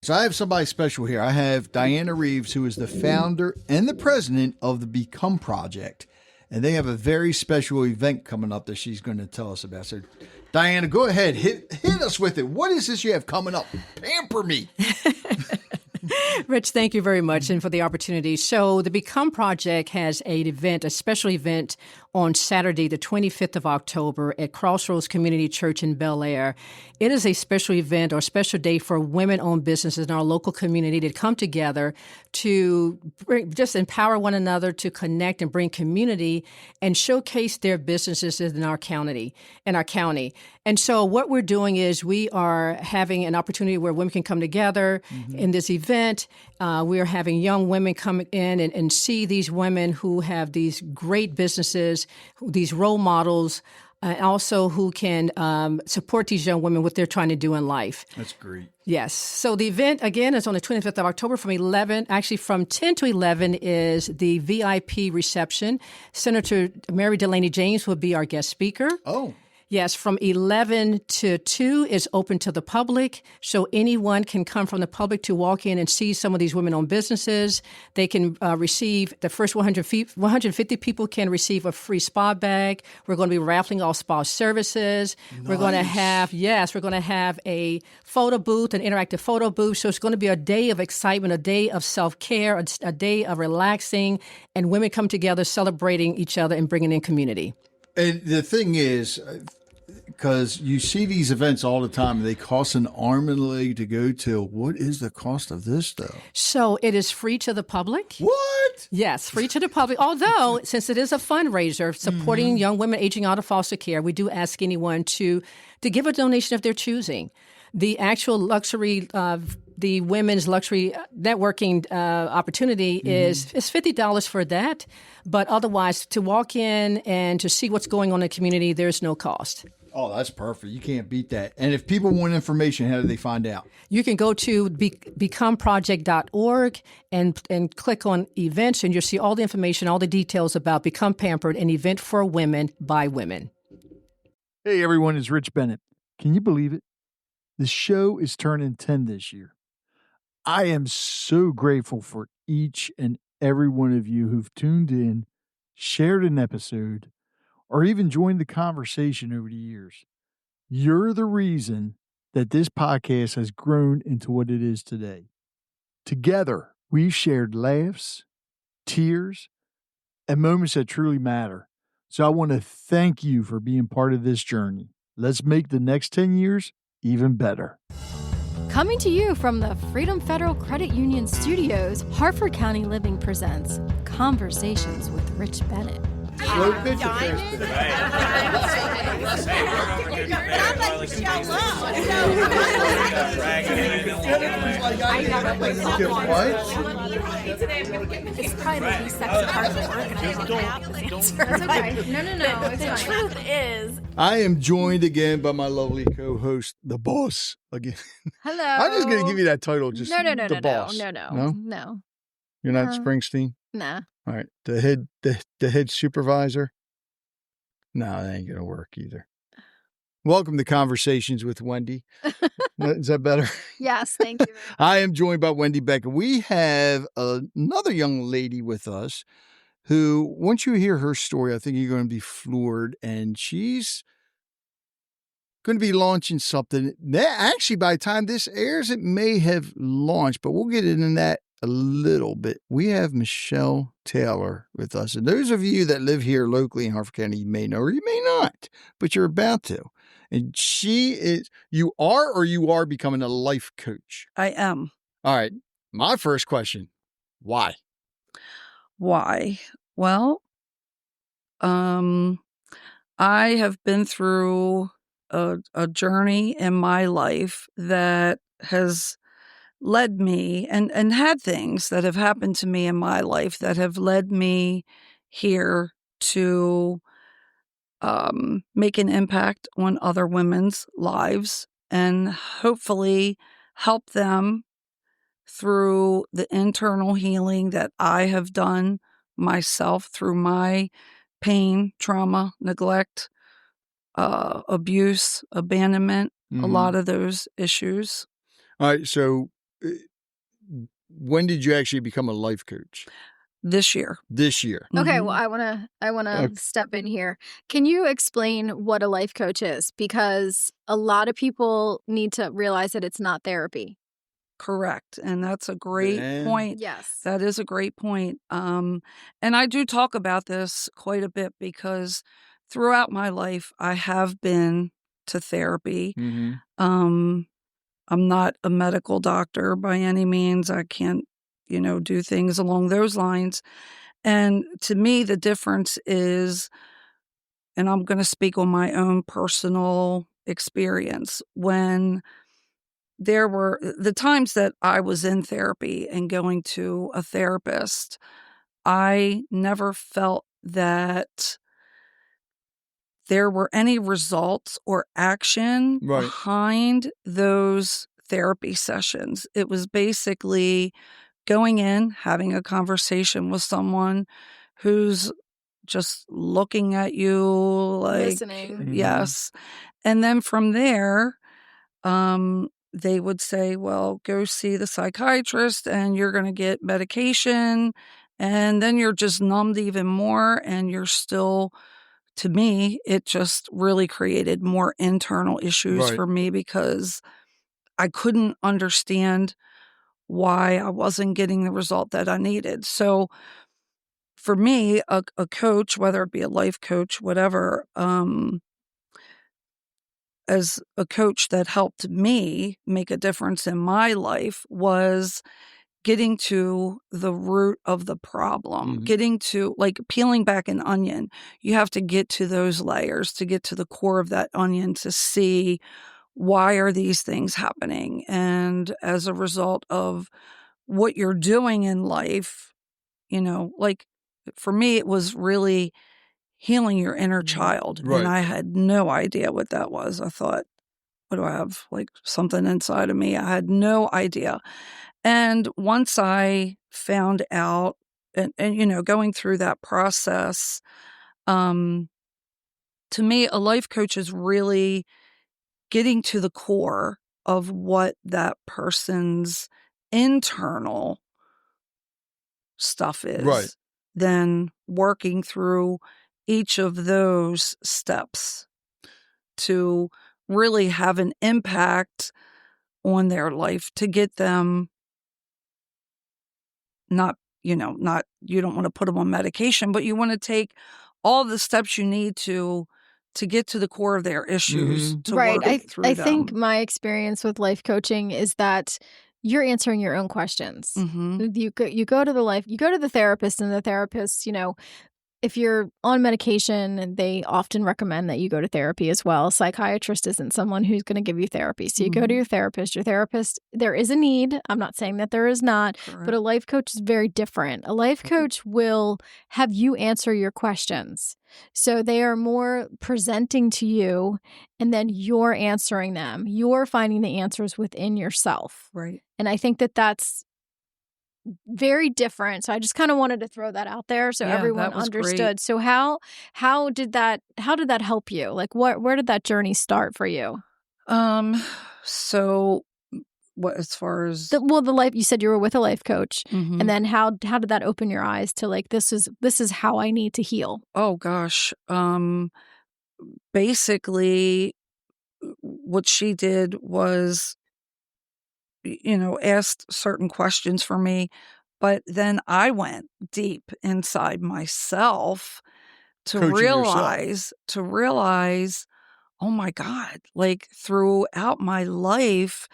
So I have somebody special here. I have Diana Reeves, who is the founder and the president of the Become Project. And they have a very special event coming up that she's going to tell us about. So, Diana, go ahead. Hit us with it. What is this you have coming up? Pamper me. Rich, thank you very much and for the opportunity. So the Become Project has a special event on Saturday, the 25th of October at Crossroads Community Church in Bel Air. It is a special event or special day for women-owned businesses in our local community to come together to just empower one another, to connect and bring community and showcase their businesses in our county. And so what we're doing is we are having an opportunity where women can come together in this event. We are having young women come in and see these women who have these great businesses, these role models, and also who can support these young women, what they're trying to do in life. That's great. Yes. So the event, again, is on the 25th of October from 10 to 11 is the VIP reception. Senator Mary Delaney James will be our guest speaker. Oh. Yes, from 11 to 2 is open to the public, so anyone can come from the public to walk in and see some of these women-owned businesses. They can receive, the first 150 people can receive a free spa bag. We're going to be raffling off spa services. Nice. We're going to have a photo booth, an interactive photo booth. So it's going to be a day of excitement, a day of self-care, a day of relaxing, and women come together celebrating each other and bringing in community. And the thing is, because you see these events all the time, they cost an arm and a leg to go to. What is the cost of this, though? So it is free to the public. What? Yes, free to the public. Although, since it is a fundraiser supporting young women aging out of foster care, we do ask anyone to give a donation of their choosing. The actual luxury the women's luxury networking opportunity is $50 for that. But otherwise, to walk in and to see what's going on in the community, there's no cost. Oh, that's perfect. You can't beat that. And if people want information, how do they find out? You can go to becomeproject.org and click on events, and you'll see all the information, all the details about Become Pampered, an event for women by women. Hey, everyone, it's Rich Bennett. Can you believe it? The show is turning 10 this year. I am so grateful for each and every one of you who've tuned in, shared an episode, or even joined the conversation over the years. You're the reason that this podcast has grown into what it is today. Together, we've shared laughs, tears, and moments that truly matter. So I want to thank you for being part of this journey. Let's make the next 10 years even better. Coming to you from the Freedom Federal Credit Union Studios, Harford County Living presents Conversations with Rich Bennett. Slow pitch or It's probably the least sexy part of the work, and I don't have this answer. It's okay. No. The truth is, I am joined again by my lovely co-host, the boss. Again, hello. I'm just going to give you that title. Just No. boss. No. You're not Springsteen. Nah. All right, the head supervisor. No, that ain't gonna work either. Welcome to Conversations with Wendy. Is that better? Yes, thank you. I am joined by Wendy Beck. We have another young lady with us who, once you hear her story, I think you're going to be floored. And she's going to be launching something that actually, by the time this airs, it may have launched, but we'll get into that a little bit. We have Michelle Taylor with us. And those of you that live here locally in Harford County, you may know or you may not, but you're about to. And you are becoming a life coach. I am. All right. My first question, why? Why? Well, I have been through a journey in my life that has led me and had things that have happened to me in my life that have led me here to make an impact on other women's lives and hopefully help them through the internal healing that I have done myself through my pain, trauma, neglect, abuse, abandonment, a lot of those issues. All right. So when did you actually become a life coach? This year. This year. Okay, Mhm. well, I wanna Okay. step in here. Can you explain what a life coach is? Because a lot of people need to realize that it's not therapy. Correct, and that's a great Man. point. Yes. That is a great point. And I do talk about this quite a bit because throughout my life, I have been to therapy. Mhm. I'm not a medical doctor by any means. I can't, do things along those lines. And to me, the difference is, and I'm going to speak on my own personal experience, when there were the times that I was in therapy and going to a therapist, I never felt that there were any results or action Right. behind those therapy sessions. It was basically going in, having a conversation with someone who's just looking at you like, Listening. Mhm. yes. And then from there, they would say, well, go see the psychiatrist and you're going to get medication. And then you're just numbed even more. And you're still, to me, it just really created more internal issues Right. for me because I couldn't understand why I wasn't getting the result that I needed. So for me, a coach, whether it be a life coach, whatever, as a coach that helped me make a difference in my life was getting to the root of the problem, Mhm. getting to like peeling back an onion. You have to get to those layers to get to the core of that onion to see why are these things happening. And as a result of what you're doing in life, like for me, it was really healing your inner child. And Right. I had no idea what that was. I thought, what do I have? Like something inside of me. I had no idea. And once I found out and going through that process, um, to me, a life coach is really getting to the core of what that person's internal stuff Right. is, then working through each of those steps to really have an impact on their life to get them not, you don't want to put them on medication, but you want to take all the steps you need to get to the core of their issues Mhm. to Right. work I through think them. my experience with life coaching is that you're answering your own questions. Mhm. You go to the therapist, and the therapist, if you're on medication, and they often recommend that you go to therapy as well. A psychiatrist isn't someone who's going to give you therapy. So you go to Mhm. your therapist. Your therapist, there is a need. I'm not saying that there is not, but Correct. a life coach is very different. A life coach will have you answer your questions. So they are more presenting to you, and then you're answering them. You're finding the answers within yourself. Right. And I think that that's very different. So I just kind of wanted to throw that out there so Yeah, everyone that was great. understood. So how did that help you? Like where did that journey start for you? So what as far as The life, you said you were with a life coach, Mhm. and then how did that open your eyes to like this is how I need to heal? Oh gosh. Basically what she did was asked certain questions for me, but then I went deep inside myself to Coaching yourself. realize, oh my God, like throughout my life,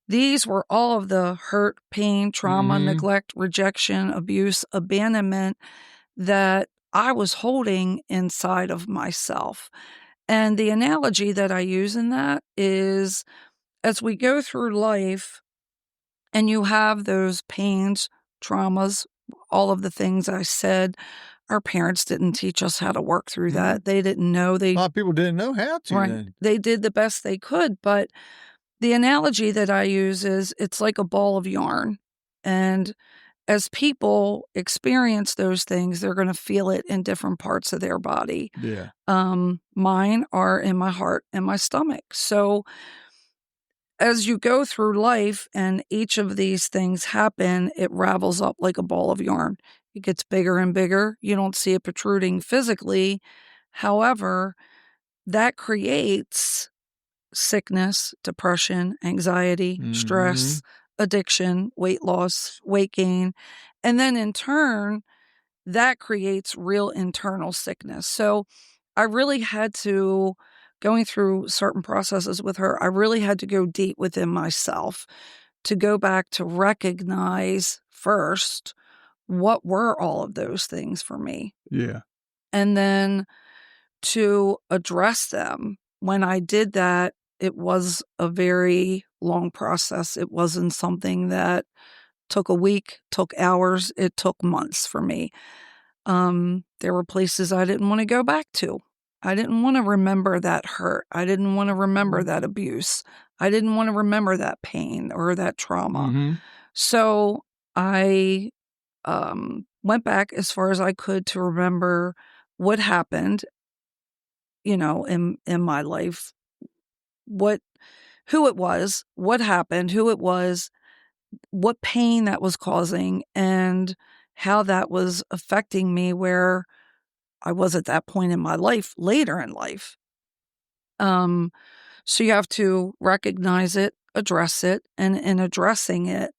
these were all of the hurt, pain, trauma, Mhm. neglect, rejection, abuse, abandonment that I was holding inside of myself. And the analogy that I use in that is as we go through life and you have those pains, traumas, all of the things I said, our parents didn't teach us how to work through Mhm. that. They didn't know A lot of people didn't know how to right. then. They did the best they could. But the analogy that I use is it's like a ball of yarn. And as people experience those things, they're going to feel it in different parts of their body. Yeah. Mine are in my heart and my stomach. So as you go through life and each of these things happen, it ravels up like a ball of yarn. It gets bigger and bigger. You don't see it protruding physically. However, that creates sickness, depression, anxiety, stress, addiction, weight loss, weight gain. And then in turn, that creates real internal sickness. So I really had to, going through certain processes with her, I really had to go deep within myself to go back to recognize first what were all of those things for me. Yeah. And then to address them. When I did that, it was a very long process. It wasn't something that took a week, took hours, it took months for me. There were places I didn't want to go back to. I didn't want to remember that hurt. I didn't want to remember that abuse. I didn't want to remember that pain or that trauma. So I went back as far as I could to remember what happened, in my life, who it was, what happened, who it was, what pain that was causing, and how that was affecting me where I was at that point in my life, later in life. So you have to recognize it, address it, and in addressing it,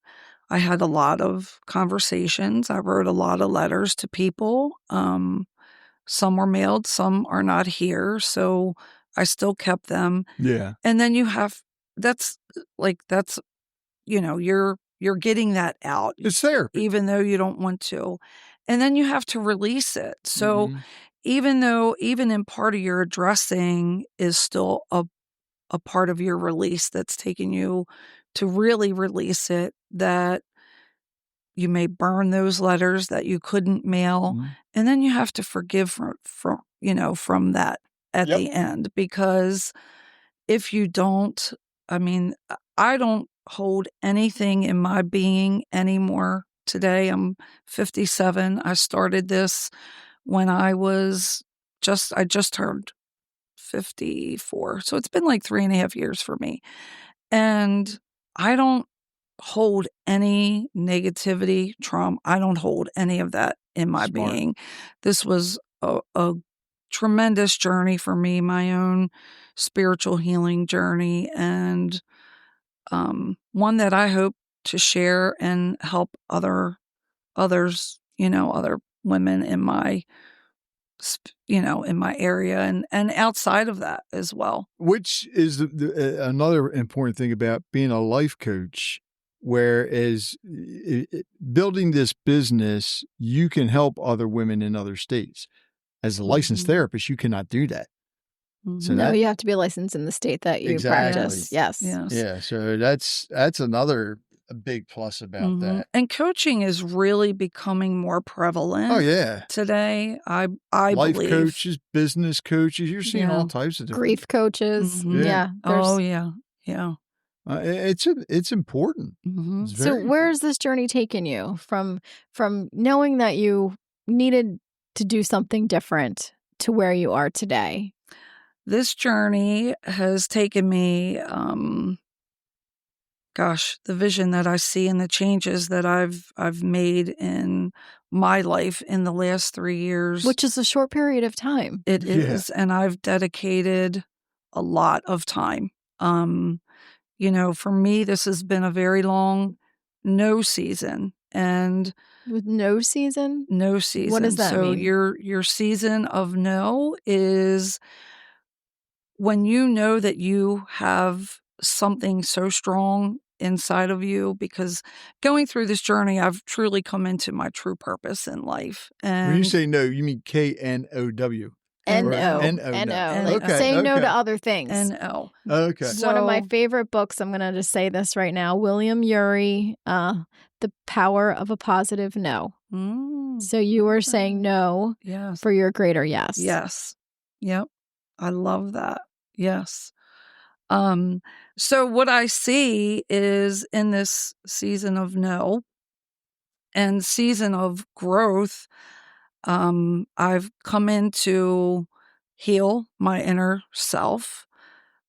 I had a lot of conversations. I wrote a lot of letters to people. Some were mailed, some are not here, so I still kept them. Yeah. And then that's you're getting that out. It's therapy. Even though you don't want to. And then you have to release it. So even in part of your addressing is still a part of your release that's taking you to really release it, that you may burn those letters that you couldn't mail. And then you have to forgive from that at the end, because if you don't, I don't hold anything in my being anymore today. I'm 57. I started this when I just turned 54. So it's been like 3.5 years for me. And I don't hold any negativity, trauma. I don't hold any of that in my being. This was a tremendous journey for me, my own spiritual healing journey, and one that I hope to share and help others, other women in my area and outside of that as well. Which is another important thing about being a life coach. Whereas building this business, you can help other women in other states. As a licensed therapist, you cannot do that. So no, you have to be licensed in the state that you practice. Yes. Yeah. So that's another big plus about that. And coaching is really becoming more prevalent. Oh yeah. Today, I life believe. coaches, business coaches. You're seeing all types of different grief coaches. Yeah. Oh yeah. Yeah. It's important. So It's very where has this journey taken you from knowing that you needed to do something different to where you are today? This journey has taken me, the vision that I see and the changes that I've made in my life in the last 3 years. Which is a short period of time. It is, and I've dedicated a lot of time. For me, this has been a very long no season. And with no season? No season. What does that mean? So your season of no is when you know that you have something so strong inside of you, because going through this journey, I've truly come into my true purpose in life. And when you say no, you mean KNOW. N-O. Like saying no to other things. N-O. Okay. It's one of my favorite books. I'm going to just say this right now. William Ury, The Power of a Positive No. So you were saying no for your greater yes. Yes. Yep. I love that. Yes. So what I see is in this season of no and season of growth, I've come in to heal my inner self,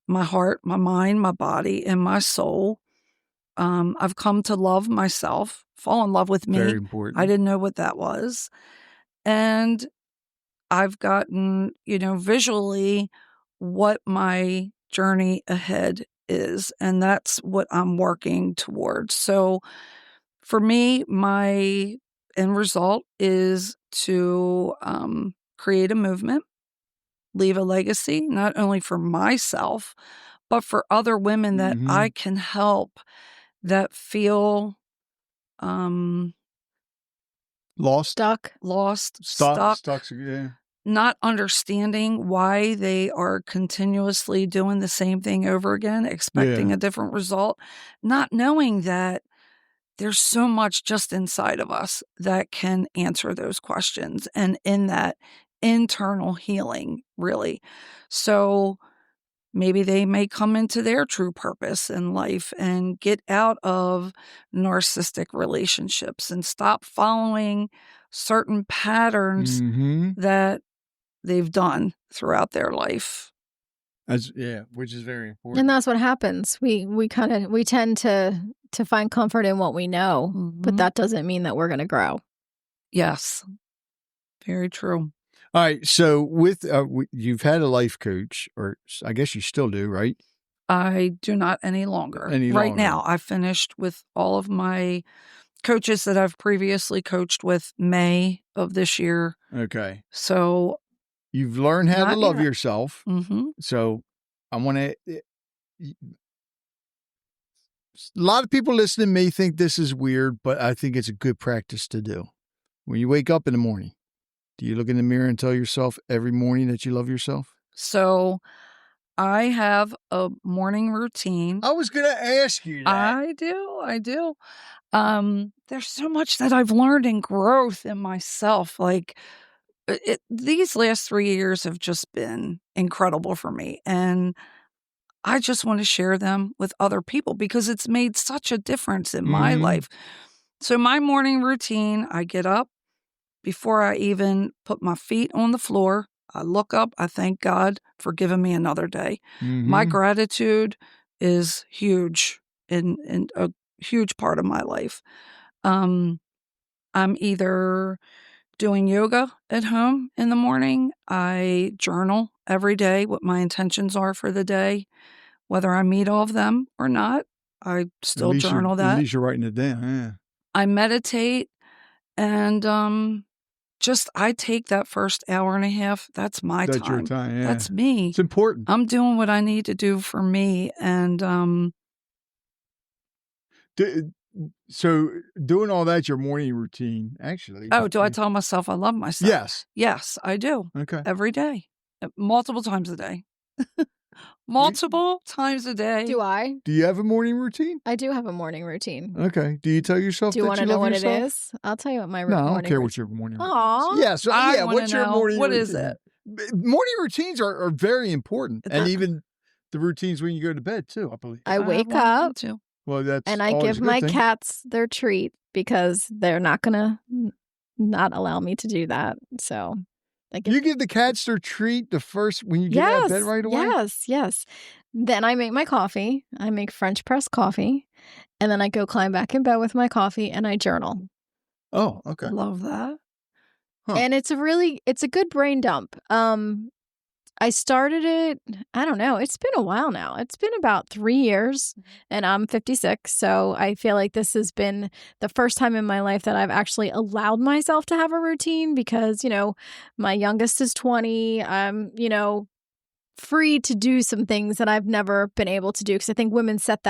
my heart, my mind, my body, and my soul. I've come to love myself, fall in love with me. Very important. I didn't know what that was. And I've gotten, visually what my journey ahead is. And that's what I'm working towards. So for me, my end result is to create a movement, leave a legacy, not only for myself, but for other women that I can help that feel Lost, Stuck. stuck, yeah. not understanding why they are continuously doing the same thing over again, expecting Yeah. a different result, not knowing that there's so much just inside of us that can answer those questions and in that internal healing, really. So maybe they may come into their true purpose in life and get out of narcissistic relationships and stop following certain patterns that they've done throughout their life. Which is very important. And that's what happens. We tend to find comfort in what we know, but that doesn't mean that we're going to grow. Yes. Very true. All right. So with you've had a life coach, or I guess you still do, right? I do not any longer. Right now, I finished with all of my coaches that I've previously coached with May of this year. Okay. So you've learned how to love yet. yourself. So I want to. A lot of people listening may think this is weird, but I think it's a good practice to do. When you wake up in the morning, do you look in the mirror and tell yourself every morning that you love yourself? So I have a morning routine. I was going to ask you that. I do. There's so much that I've learned in growth in myself. Like these last 3 years have just been incredible for me. And I just want to share them with other people because it's made such a difference in my life. So my morning routine, I get up before I even put my feet on the floor. I look up. I thank God for giving me another day. My gratitude is huge and a huge part of my life. I'm either doing yoga at home in the morning. I journal every day what my intentions are for the day. Whether I meet all of them or not, I still journal that. At least you're writing it down. Yeah. I meditate and I take that first hour and a half. That's my time. That's your time. Yeah. That's me. It's important. I'm doing what I need to do for me. And so doing all that's your morning routine, actually. Oh, do I tell myself I love myself? Yes. Yes, I do. Okay. Every day. Multiple times a day. Multiple times a day. Do I? Do you have a morning routine? I do have a morning routine. Okay. Do you tell yourself Do you that want you to know love what yourself? it is? I'll tell you what my No, I morning don't care routine. what your morning routine Aw. is. Yeah, so, I what's your know. morning What routine? is it? Morning routines are very important. And They're- even the routines when you go to bed, too, I believe. I wake want up to. Well, that's and I always give a good my thing. cats their treat because they're not going to not allow me to do that. So You give the cats their treat when you get out of bed right away? Yes. Then I make my coffee. I make French press coffee. And then I go climb back in bed with my coffee and I journal. Oh, okay. Love that. Huh. And it's a good brain dump. I started it, I don't know, it's been a while now. It's been about 3 years and I'm 56. So I feel like this has been the first time in my life that I've actually allowed myself to have a routine because, my youngest is 20. I'm, free to do some things that I've never been able to do because I think women set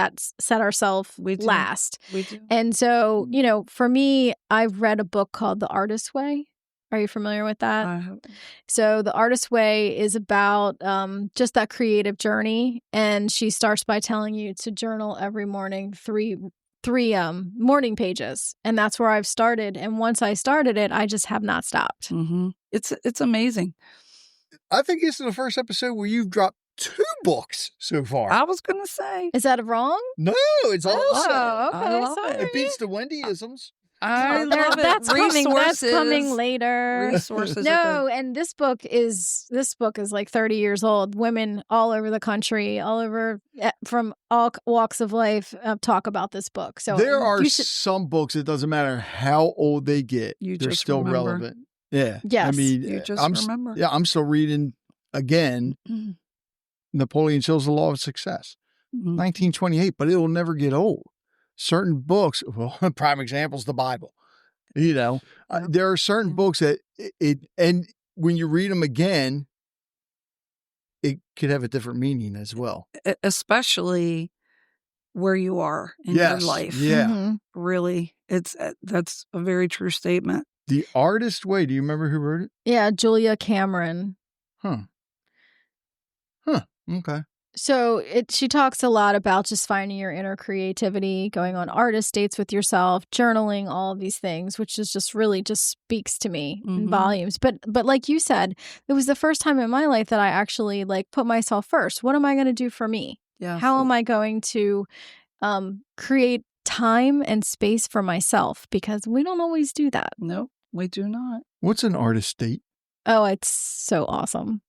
ourselves last. We do. And so, for me, I've read a book called The Artist's Way. Are you familiar with that? So The Artist's Way is about just that creative journey. And she starts by telling you to journal every morning, three morning pages. And that's where I've started. And once I started it, I just have not stopped. It's amazing. I think this is the first episode where you've dropped 2 books so far. I was going to say. Is that wrong? No, it's awesome. Oh, okay. I love Sorry. It beats the Wendy-isms. I love it. That's coming. That's coming Resources. later. Resources. No, and this book is like 30 years old. Women all over the country, all over from all walks of life talk about this book. So there are you should, some books, it doesn't matter how old they get, You they're just still remember. relevant. Yeah. I Yes. mean, You just I'm remember. Yeah, I'm still reading again Napoleon Hill's The Law of Success, 1928, but it'll never get old. Certain books, well, prime example is the Bible. You know, Yep. there are certain books that and when you read them again, it could have a different meaning as well. Especially where you are in your life. Yeah. Mhm. Really, that's a very true statement. The Artist Way. Do you remember who wrote it? Yeah, Julia Cameron. Huh. Okay. So she talks a lot about just finding your inner creativity, going on artist dates with yourself, journaling, all of these things, which is just really just speaks to me in volumes. But like you said, it was the first time in my life that I actually like put myself first. What am I going to do for me? Yeah. How am I going to create time and space for myself? Because we don't always do that. No, we do not. What's an artist date? Oh, it's so awesome.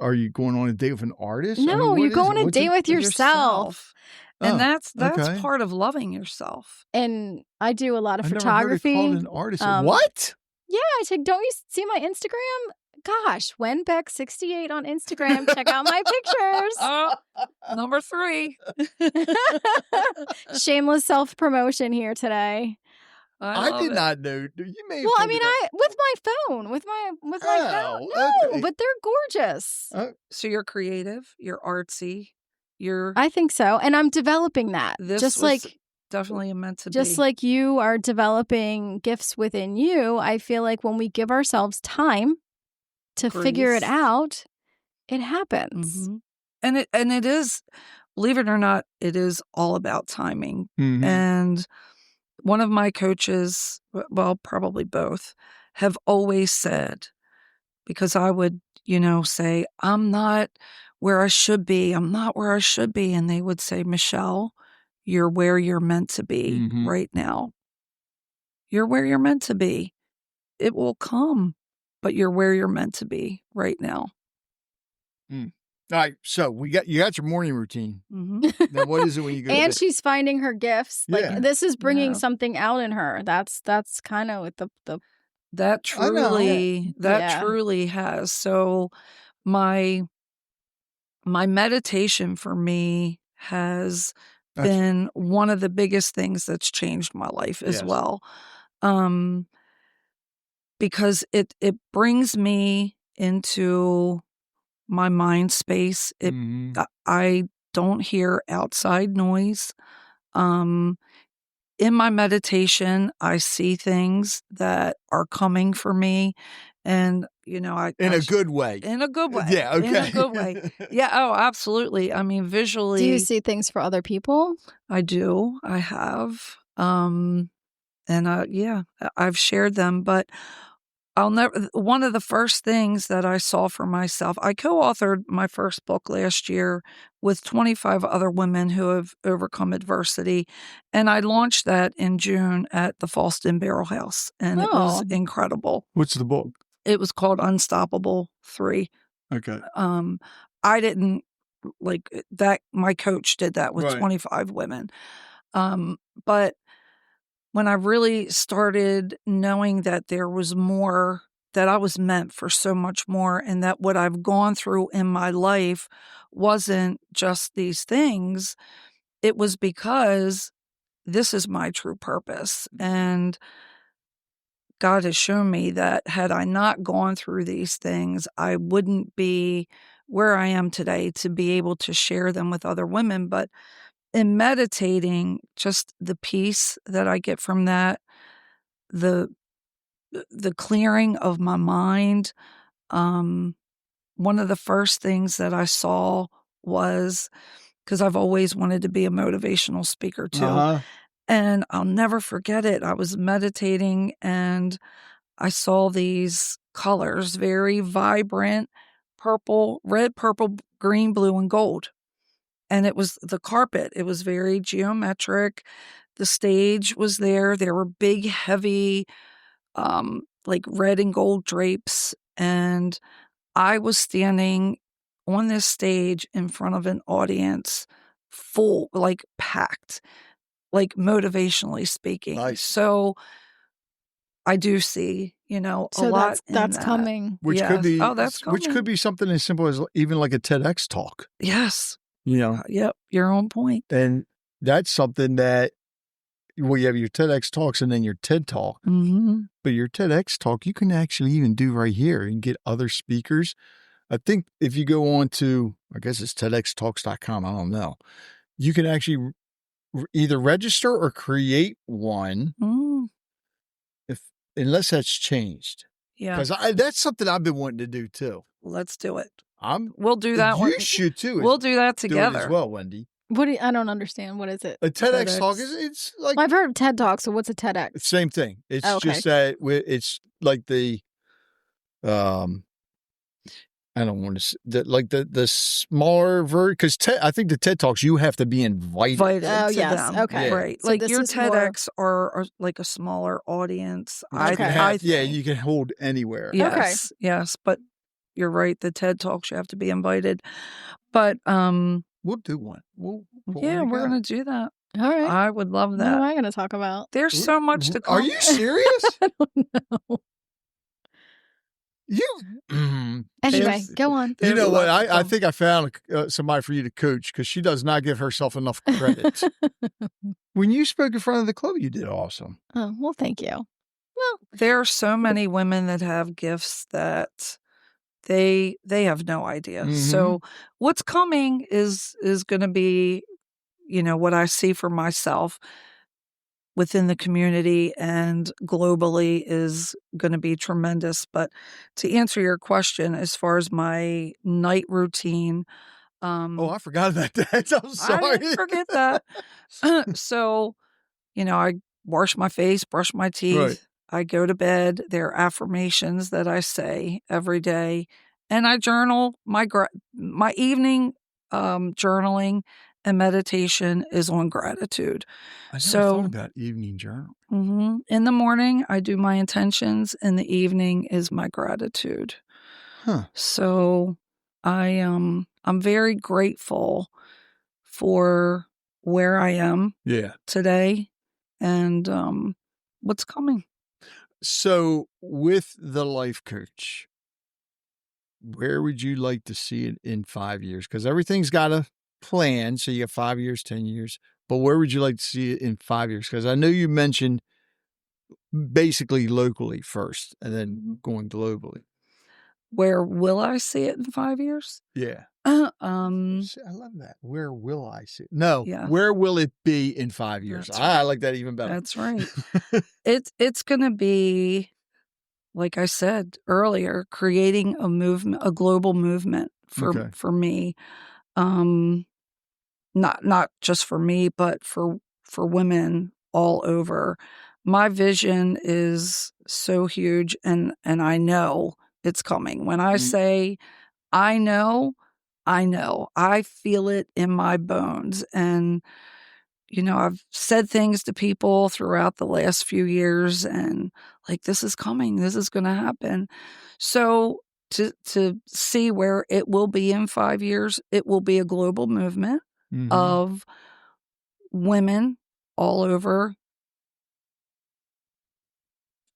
Are you going on a date with an artist? No, what you're is going it? on a What's date it? with yourself. And Oh, that's okay. part of loving yourself. And I do a lot of I've photography. never heard it called an artist. Um, What? Yeah, I take. Don't you see my Instagram? Gosh, Wendy Beck 68 on Instagram. Check out my pictures. Oh, number 3. Shameless self promotion here today. I love did it. not know. You may have Well, I told me mean, that. with my phone, with my phone. No, okay. but they're gorgeous. So you're creative, you're artsy, you're. I think so, and I'm developing that. This just was like definitely meant to just be. like you are developing gifts within you. I feel like when we give ourselves time to figure it Grace. out, it happens. Mhm. And it is, believe it or not, it is all about timing. Mhm. And one of my coaches, well, probably both, have always said, because I would, say, I'm not where I should be. I'm not where I should be. And they would say, Michelle, you're where you're meant to be Mhm. right now. You're where you're meant to be. It will come, but you're where you're meant to be right now. All right. So you got your morning routine. Now, what is it when you go to And bed? she's finding her gifts. Yeah. Like this is bringing Yeah. something out in her. That's kind of with the That I know. Yeah. truly has. So my meditation for me has been one of the biggest things that's changed my life as Yes. well. Because it brings me into my mind space. Mhm. I don't hear outside noise. In my meditation, I see things that are coming for me, and In a good way. in a good way. Yeah. Okay. In a good way. Yeah. Oh, absolutely. I mean, visually, Do you see things for other people? I do. I have. And I've shared them, but I'll never. One of the first things that I saw for myself, I co-authored my first book last year with 25 other women who have overcome adversity, and I launched that in June at the Falston Barrel House, and it was Oh. incredible. What's the book? It was called Unstoppable 3. Okay. I didn't like that. My coach did that with Right. 25 women. But when I really started knowing that there was more, that I was meant for so much more, and that what I've gone through in my life wasn't just these things, it was because this is my true purpose. And God has shown me that had I not gone through these things, I wouldn't be where I am today to be able to share them with other women. But in meditating, just the peace that I get from that, the clearing of my mind. One of the first things that I saw was, because I've always wanted to be a motivational speaker too. Uh-huh. And I'll never forget it. I was meditating and I saw these colors, very vibrant, purple, red, purple, green, blue, and gold. And it was the carpet. It was very geometric. the stage was there. There were big, heavy, like red and gold drapes. And I was standing on this stage in front of an audience full, like packed, like motivationally speaking. Nice. So I do see, a So lot in that's that. coming. Which could Yes. be Oh, that's which could coming. be something as simple as even like a TEDx talk, Yes. you know. Yep. You're on point. And that's something that, well, you have your TEDx talks and then your TED talk. Mm-hmm. But your TEDx talk, you can actually even do right here and get other speakers. I think if you go on to, I guess it's TEDxTalks.com, I don't know, you can actually either register or create one, unless that's changed. Yeah. Because that's something I've been wanting to do too. Let's do it. We'll We'll do that one. You should too. We'll do that Do it together. as well, Wendy. I don't understand. What is it? A TEDx talk it's like Well, I've heard of TED Talk, so what's a TEDx? same thing. It's Oh, okay. just that it's like the I don't want to like the smaller version, because I think the TED Talks you have to be invited. Oh, to yes. them. Okay. Right. So like this your is more- TEDx are like a smaller audience. You I can think. you can hold anywhere. Yes. Yes. But you're right. The TED Talks, you have to be invited. But We'll do one. We're we're going to do that. All right. I would love What that. am I going to talk about? There's so much to come. Are you serious? I don't know. Anyway, go on. You know There's what? lots to I come. think I found somebody for you to coach, because she does not give herself enough credit. When you spoke in front of the club, you did awesome. Oh, well, thank you. There are so many women that have gifts that they have no idea. Mhm. So what's coming is going to be, what I see for myself within the community and globally is going to be tremendous. But to answer your question, as far as my night routine, Oh, I forgot about that. I'm sorry. I didn't forget that. So, I wash my face, brush my teeth. Right. I go to bed. There are affirmations that I say every day, and I journal. My evening journaling and meditation is on gratitude. I never So- thought about evening journal. In the morning, I do my intentions. In the evening is my gratitude. Huh. So I'm very grateful for where I am Yeah. today and what's coming. So with the life coach, where would you like to see it in 5 years? Because everything's got a plan. So you have 5 years, 10 years. But where would you like to see it in 5 years? Because I know you mentioned basically locally first and then going globally. Where will I see it in 5 years? Yeah. Um, I love that. Where will I see it? No. Yeah. Where will it be in 5 years? That's I like that even better. That's right. It's going to be, like I said earlier, creating a movement, a global movement Okay. for me. Not just for me, but for women all over. My vision is so huge, and I know it's coming. When I say I know, I feel it in my bones. And I've said things to people throughout the last few years, and like, this is coming, this is going to happen. So to see where it will be in 5 years, it will be a global movement of women all over,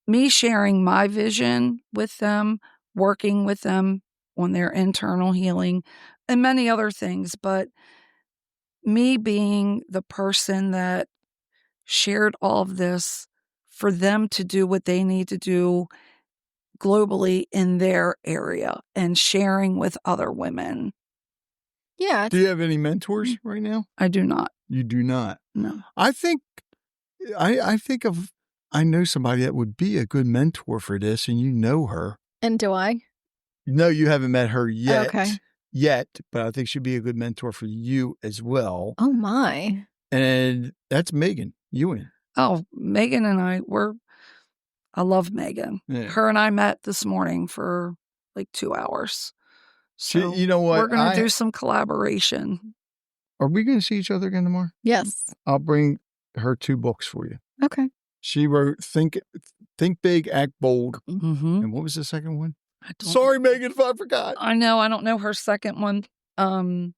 me sharing my vision with them, working with them on their internal healing and many other things. But me being the person that shared all of this for them to do what they need to do globally in their area and sharing with other women. Yeah. Do you have any mentors right now? I do not. You do not. No. I think I know somebody that would be a good mentor for this, and you know her. And do I? No, you haven't met her yet. Okay. But I think she'd be a good mentor for you as well. Oh, my. And that's Megan Ewan. Oh, Megan and I love Megan. Yeah. Her and I met this morning for like 2 hours. So you know what? we're going to do some collaboration. Are we going to see each other again tomorrow? Yes. I'll bring her 2 books for you. Okay. She wrote Think Big, Act Bold. Mm-hmm. And what was the second one? I don't, Sorry, Megan, if I forgot. I know. I don't know her second one. I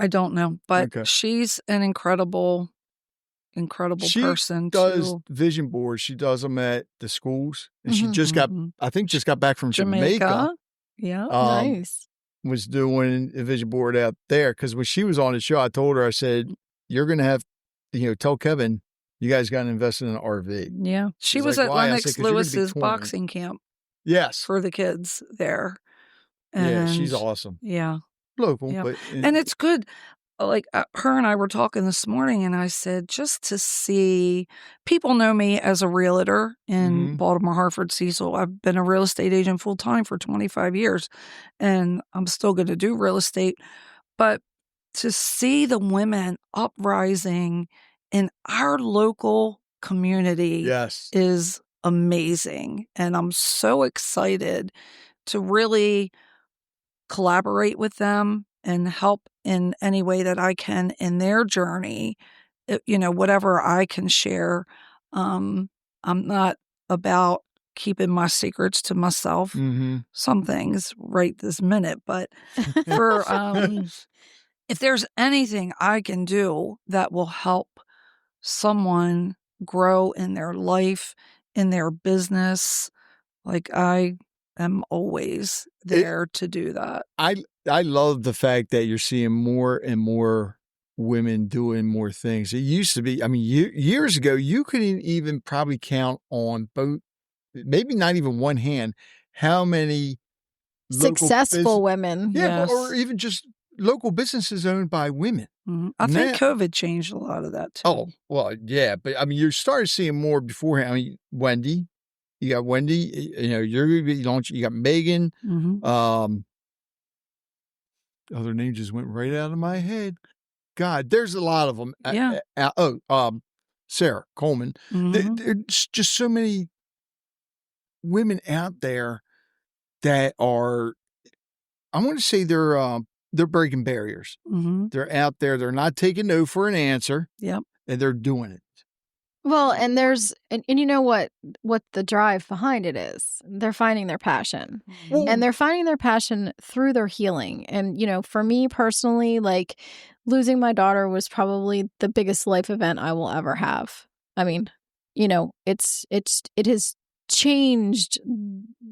don't know, but Okay. she's an incredible She person does too. vision boards. She does them at the schools. And she Mhm. just got, Mhm. I think, just got back from Jamaica. Yeah. Nice. Was doing a vision board out there. Because when she was on the show, I told her, I said, you're going to have, tell Kevin, you guys got to invest in an RV. Yeah. She She's was like, at "Why?" I said, Lennox 'Cause you're gonna be Lewis's touring. boxing camp Yes. for the kids there. Yeah, she's And awesome. yeah. Local, Yeah. but And it's good. Like her and I were talking this morning, and I said, just to see, people know me as a realtor in Mhm. Baltimore, Harford, Cecil. I've been a real estate agent full time for 25 years, and I'm still going to do real estate. But to see the women uprising in our local community Yes. is amazing. And I'm so excited to really collaborate with them and help in any way that I can in their journey. Whatever I can share. I'm not about keeping my secrets to myself. Mhm. Some things right this minute, but for if there's anything I can do that will help someone grow in their life, in their business, like I am always there to do that. I love the fact that you're seeing more and more women doing more things. It used to be, I mean, years ago, you couldn't even probably count on both, maybe not even one hand, how many Successful women. Yeah, Yes. or even just local businesses owned by women. Mhm. I think Now- COVID changed a lot of that too. Oh, well, yeah, but I mean, you started seeing more beforehand. I mean, Wendy, you got Wendy, you're going to be launching, you got Megan, Mhm. other name just went right out of my head. God, there's a lot of them. Yeah. Sarah Coleman. Mhm. There's just so many women out there that are, I want to say they're breaking barriers. Mhm. They're out there. They're not taking no for an answer. Yep. And they're doing it. Well, and there's and you know what the drive behind it is. They're finding their passion. Well, And they're finding their passion through their healing. And for me personally, like losing my daughter was probably the biggest life event I will ever have. I mean, it has changed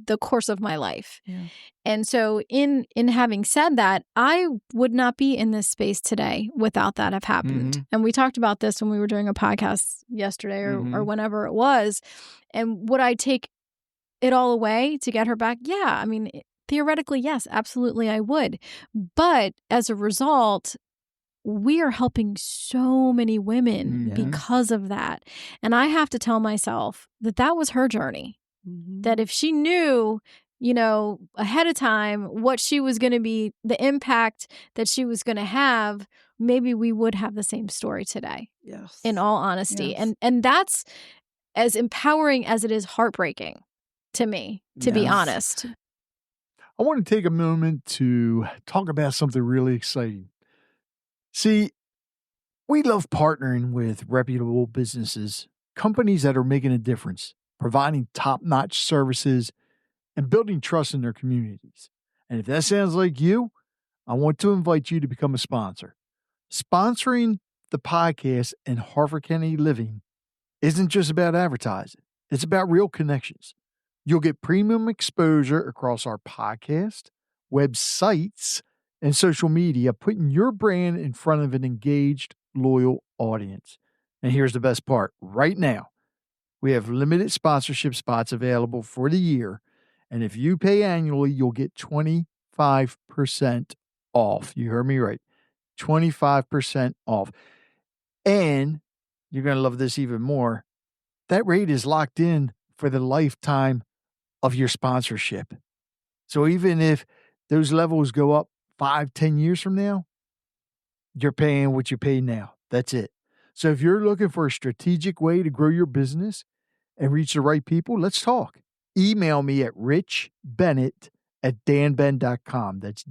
the course of my life. Yeah. And so in having said that, I would not be in this space today without that have happened. Mhm. And we talked about this when we were doing a podcast yesterday or Mhm. whenever it was. And would I take it all away to get her back? Yeah. I mean, theoretically, yes, absolutely I would. But as a result, we are helping so many women Mhm. because of that. And I have to tell myself that was her journey. Mhm. That if she knew, ahead of time what she was going to be, the impact that she was going to have, maybe we would have the same story today, Yes. in all honesty. Yes. And that's as empowering as it is heartbreaking to me, to be Yes. honest. I want to take a moment to talk about something really exciting. See, we love partnering with reputable businesses, companies that are making a difference, providing top-notch services, and building trust in their communities. And if that sounds like you, I want to invite you to become a sponsor. Sponsoring the podcast and Harford County Living isn't just about advertising. It's about real connections. You'll get premium exposure across our podcast, websites, and social media, putting your brand in front of an engaged, loyal audience. And here's the best part. Right now, we have limited sponsorship spots available for the year. And if you pay annually, you'll get 25% off. You heard me right. 25% off. And you're going to love this even more. That rate is locked in for the lifetime of your sponsorship. So even if those levels go up 5-10 years from now, you're paying what you pay now. That's it. So if you're looking for a strategic way to grow your business and reach the right people, let's talk. Email me at richbennett@danben.com. That's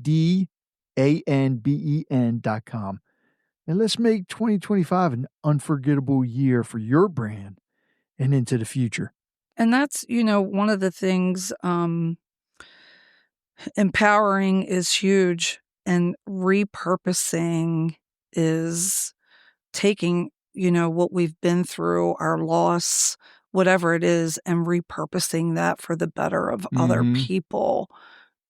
DANBEN.com. And let's make 2025 an unforgettable year for your brand and into the future. And that's, one of the things, empowering is huge, and repurposing is taking, what we've been through, our loss, whatever it is, and repurposing that for the better of other people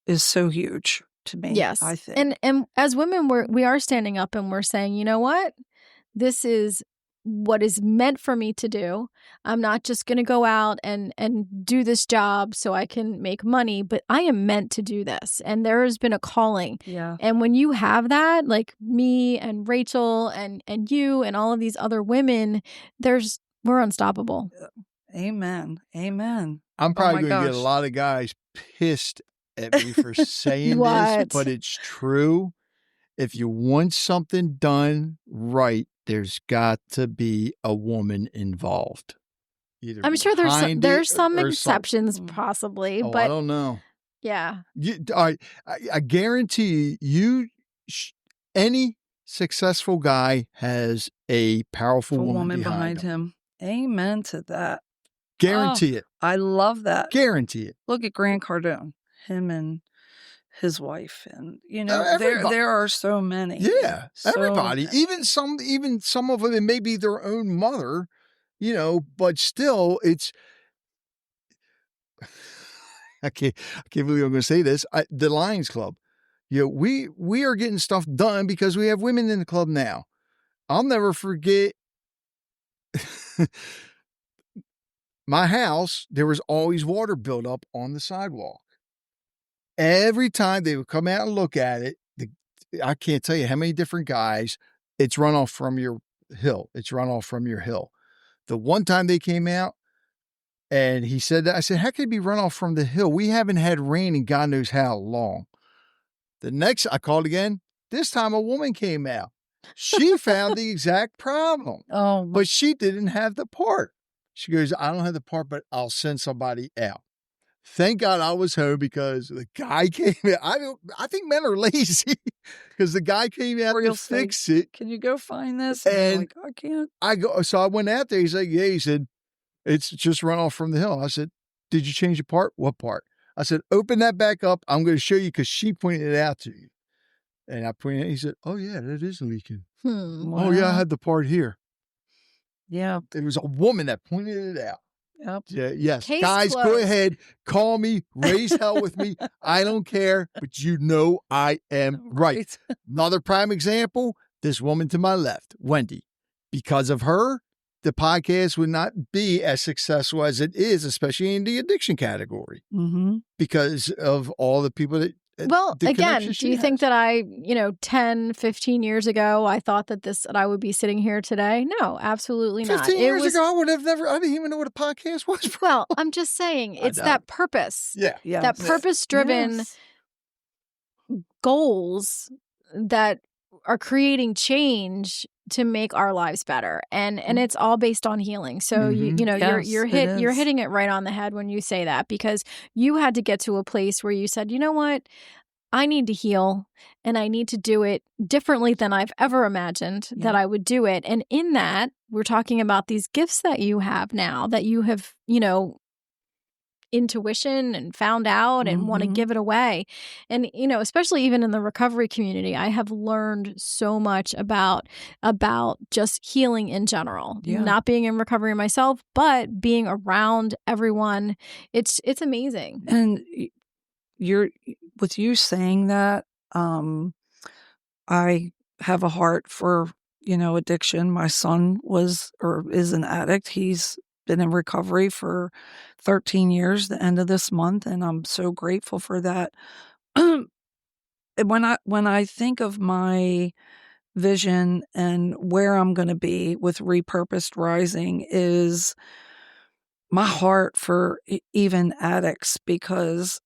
is so huge to me, Yes. I think. And as women, we are standing up and we're saying, you know what? This is what is meant for me to do. I'm not just going to go out and do this job so I can make money, but I am meant to do this. And there has been a calling. Yeah. And when you have that, me and Rachel and you and all of these other women, we're unstoppable. Amen. Amen. I'm probably my going to get a gosh. lot of guys pissed at me for saying this, What? but it's true. If you want something done right, there's got to be a woman involved. I'm sure there's some or exceptions possibly, Oh, but I don't know. yeah. I guarantee you, any successful guy has a powerful woman behind him. Amen to that. Guarantee it. I love that. Guarantee it. Look at Grant Cardone, him and his wife, and there are so many. Yeah, everybody, even some of them, it may be their own mother, but still, it's. I can't believe I'm going to say this. The Lions Club, we are getting stuff done because we have women in the club now. I'll never forget. My house, there was always water built up on the sidewalk. Every time they would come out and look at it, I can't tell you how many different guys, it's runoff from your hill. It's runoff from your hill. The one time they came out and he said that, I said, how could it be runoff from the hill? We haven't had rain in God knows how long. The next, I called again. This time a woman came out. She found the exact problem. But she didn't have the part. She goes, I don't have the part, but I'll send somebody out. Thank God I was home because the guy came out. I think men are lazy because the guy came out to fix it. Can you go find this? And like, I can't. So I went out there. He's like, yeah. He said, it's just run off from the hill. I said, did you change the part? What part? I said, open that back up. I'm going to show you because she pointed it out to you. And I pointed it. He said, oh yeah, that is leaking. Wow. Oh yeah, I had the part here. Yeah. It was a woman that pointed it out. Yep. Yeah, yes. Case Guys, closed. Go ahead. Call me. Raise hell with me. I don't care. But I am right. Another prime example, this woman to my left, Wendy. Because of her, the podcast would not be as successful as it is, especially in the addiction category. Mm-hmm. Because of all the people that... Well, again, do you think that 10, 15 years ago, I thought that I would be sitting here today? No, absolutely not. 15 years ago, I would have never, I didn't even know what a podcast was. Well, I'm just saying, it's that purpose. Yeah. That purpose-driven goals that are creating change to make our lives better. And it's all based on healing. So you're hitting it right on the head when you say that, because you had to get to a place where you said, you know what? I need to heal and I need to do it differently than I've ever imagined that I would do it. And in that, we're talking about these gifts that you have now that you have, intuition and found out and want to give it away. And, especially even in the recovery community, I have learned so much about just healing in general, not being in recovery myself, but being around everyone. It's amazing. And with you saying that, I have a heart for, addiction. My son is an addict. He's been in recovery for 13 years, the end of this month, and I'm so grateful for that. When I think of my vision and where I'm going to be with Repurposed Rising, is my heart for even addicts, because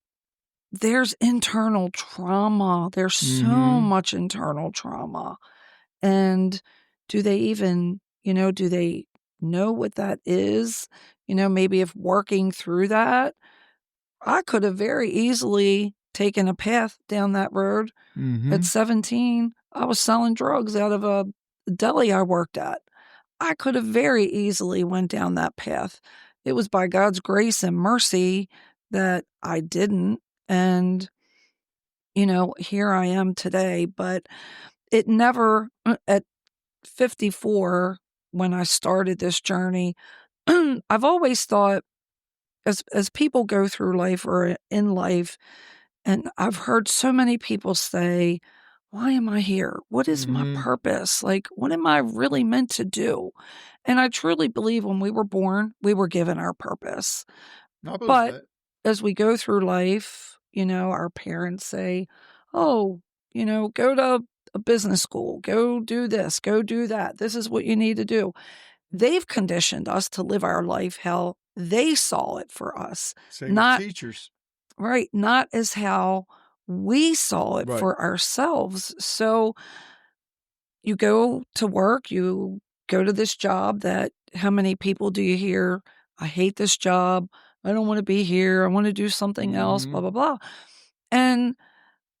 there's internal trauma. There's so much internal trauma. And do they even, do they know what that is? Maybe if working through that, I could have very easily taken a path down that road. At 17, I was selling drugs out of deli I worked at. I could have very easily went down that path. It was by God's grace and mercy that I didn't. And, here I am today. But it never, at 54, when I started this journey, I've always thought, as people go through life or in life, and I've heard so many people say, why am I here? What is my purpose? Like, what am I really meant to do? And I truly believe when we were born, we were given our purpose. I believe But that. as we go through life, our parents say, oh, go to a business school, go do this, go do that. This is what you need to do. They've conditioned us to live our life how they saw it for us. Same Not with teachers. Right, not as how we saw it Right. for ourselves. So you go to work, you go to this job that how many people do you hear, I hate this job, I don't want to be here, I want to do something else, blah, blah, blah. And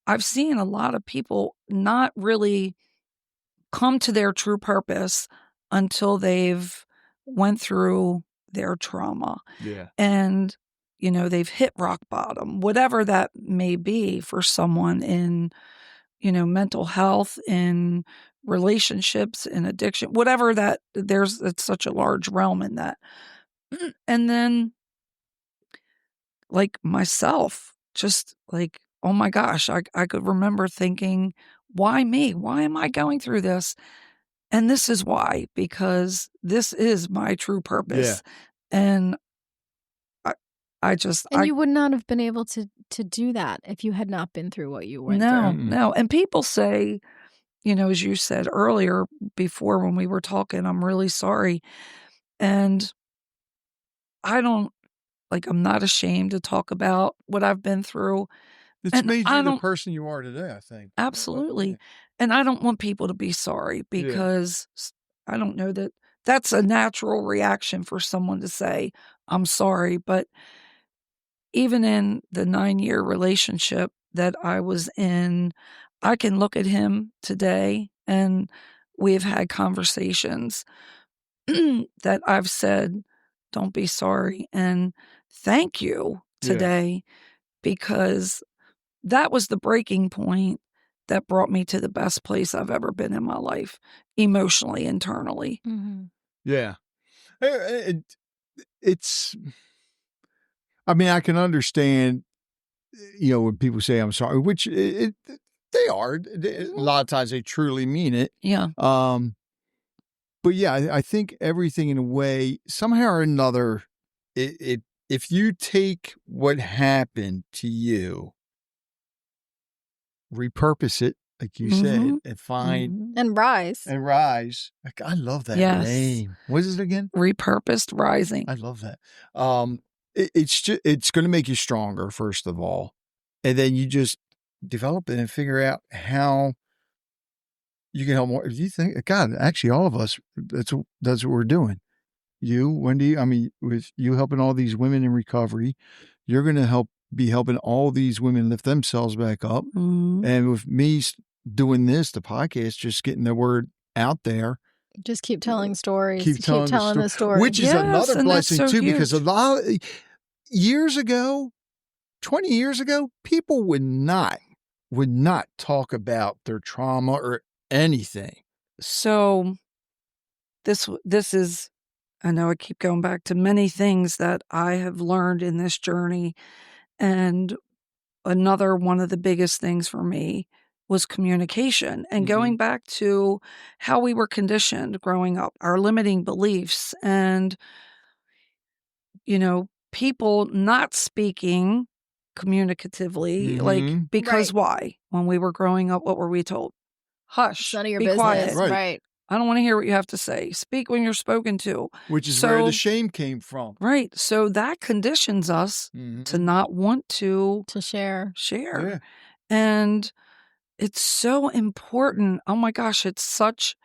I've seen a lot of people not really come to their true purpose until they've went through their trauma. Yeah. And, they've hit rock bottom, whatever that may be for someone in, mental health, in relationships, in addiction, whatever that it's such a large realm in that. And then, like myself, just like, oh my gosh, I could remember thinking, why me? Why am I going through this? And this is why, because this is my true purpose. And And you would not have been able to do that if you had not been through what you went through. No. And people say, as you said earlier before when we were talking, I'm really sorry. And I'm not ashamed to talk about what I've been through. It's And made I you the don't person you are today, I think. absolutely. Yeah. And I don't want people to be sorry because I don't know that that's a natural reaction for someone to say, I'm sorry. But even in the 9-year relationship that I was in, I can look at him today and we've had conversations that I've said, don't be sorry and thank you today, because that was the breaking point that brought me to the best place I've ever been in my life, emotionally, internally. Mm-hmm. Yeah. It's, I mean, I can understand, when people say I'm sorry, which they are. A lot of times they truly mean it. Yeah. But yeah, I think everything in a way, somehow or another, if you take what happened to you, repurpose it, like you said, and find And rise. Like, I love that Yes. name. What is it again? Repurposed Rising. I love that. It's going to make you stronger, first of all, and then you just develop it and figure out how you can help more. If you think, God, actually, all of us, that's what we're doing. You, Wendy, I mean, with you helping all these women in recovery, you're going to be helping all these women lift themselves back up. And with me doing this, the podcast, just getting the word out there. Just keep telling stories. Keep telling the story. Which is another blessing so too, huge. because a lot of years ago, 20 years ago, people would not talk about their trauma or anything. So this is, I know I keep going back to many things that I have learned in this journey. And another one of the biggest things for me was communication and going back to how we were conditioned growing up, our limiting beliefs, and, people not speaking communicatively, like, because why? When we were growing up, what were we told? Hush, It's none of your be business. quiet. Right. I don't want to hear what you have to say. Speak when you're spoken to. Which is where the shame came from. Right. So that conditions us to not want to share. Yeah. And it's so important. Oh my gosh, it's such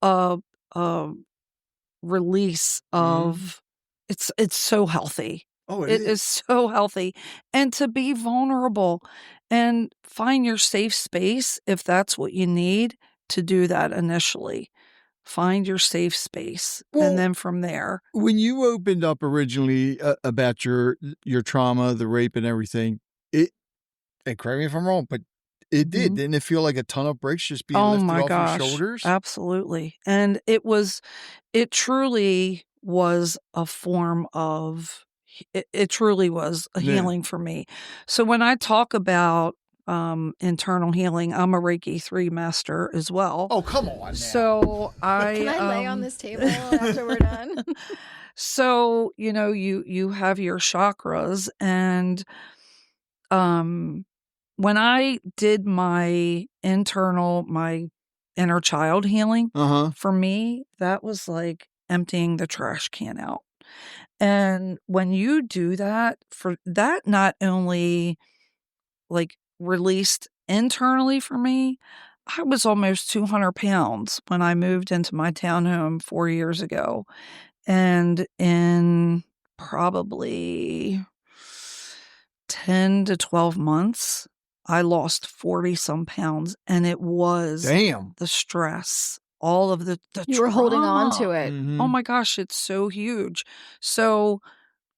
a release of it's so healthy. Oh, It is so healthy. And to be vulnerable and find your safe space if that's what you need to do that initially. find your safe space. Well, and then from there. When you opened up originally about your trauma, the rape and everything, and correct me if I'm wrong, but it did. Didn't it feel like a ton of bricks just being Oh lifted my off your gosh, shoulders? absolutely. And it truly was a form of, it truly was a Yeah. healing for me. So when I talk about internal healing, I'm a Reiki 3 master as well. Oh, come on now. So Can I lay on this table after we're done? So, you have your chakras, and when I did my inner child healing, for me, that was like emptying the trash can out. And when you do that, for that not only like released internally for me, I was almost 200 pounds when I moved into my townhome 4 years ago. And in probably 10 to 12 months, I lost 40 some pounds, and it was Damn. the stress, all of the You were holding on trauma. to it. Oh my gosh, it's so huge. So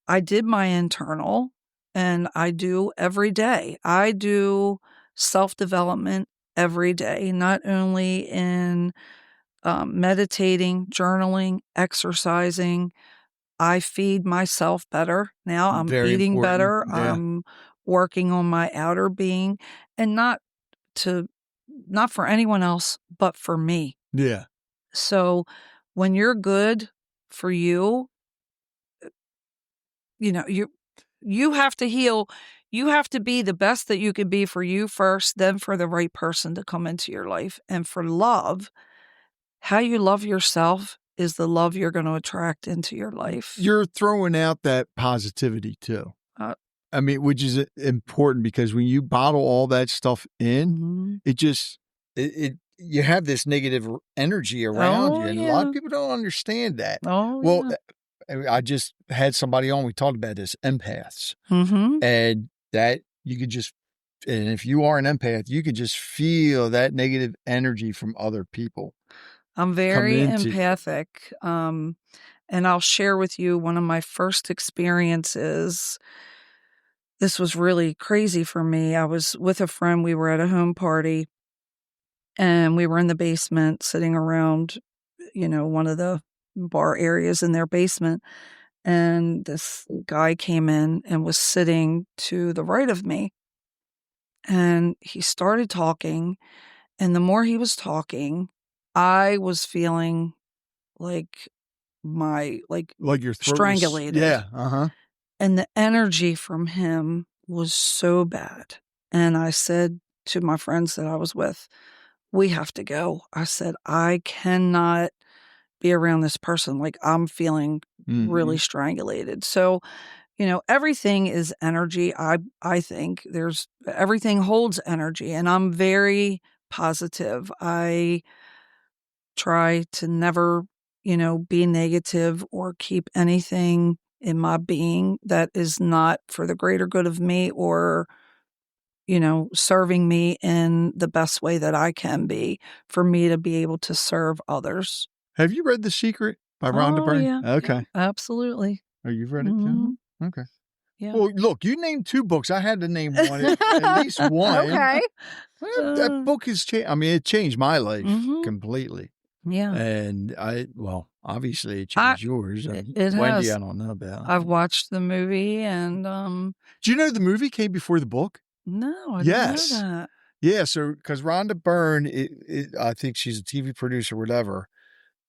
I did my internal, and I do every day. I do self-development every day, not only in meditating, journaling, exercising. I feed myself better now. I'm Very eating important. better. Yeah. I'm working on my outer being, and not for anyone else, but for me. Yeah. So when you're good for you, you have to heal. You have to be the best that you can be for you first, then for the right person to come into your life. And for love, how you love yourself is the love you're going to attract into your life. You're throwing out that positivity too. I mean, which is important, because when you bottle all that stuff in, it just, you have this negative energy around you. And a lot of people don't understand that. I just had somebody on, we talked about this, empaths. And that you could just, and if you are an empath, you could just feel that negative energy from other people. I'm very empathic. And I'll share with you one of my first experiences. This was really crazy for me. I was with a friend. We were at a home party, and we were in the basement sitting around, one of the bar areas in their basement. And this guy came in and was sitting to the right of me. And he started talking. And the more he was talking, I was feeling like your throat strangulated. Yeah. And the energy from him was so bad. And I said to my friends that I was with, we have to go. I said, I cannot be around this person. Like, I'm feeling really strangulated. So, everything is energy. I think everything holds energy, and I'm very positive. I try to never, be negative or keep anything in my being that is not for the greater good of me, or, serving me in the best way that I can be, for me to be able to serve others. Have you read The Secret by Rhonda Byrne? Yeah. Okay. Absolutely. Oh, you've read it too? Okay. Yeah. Well, look, you named 2 books. I had to name one, at least one. Okay. Well, that book has changed. I mean, it changed my life completely. Yeah. And obviously it changed yours. It Wendy, has. I don't know about. I've watched the movie, and Do you know the movie came before the book? No, I didn't know that. Yeah, so because Rhonda Byrne, I think she's a TV producer, whatever.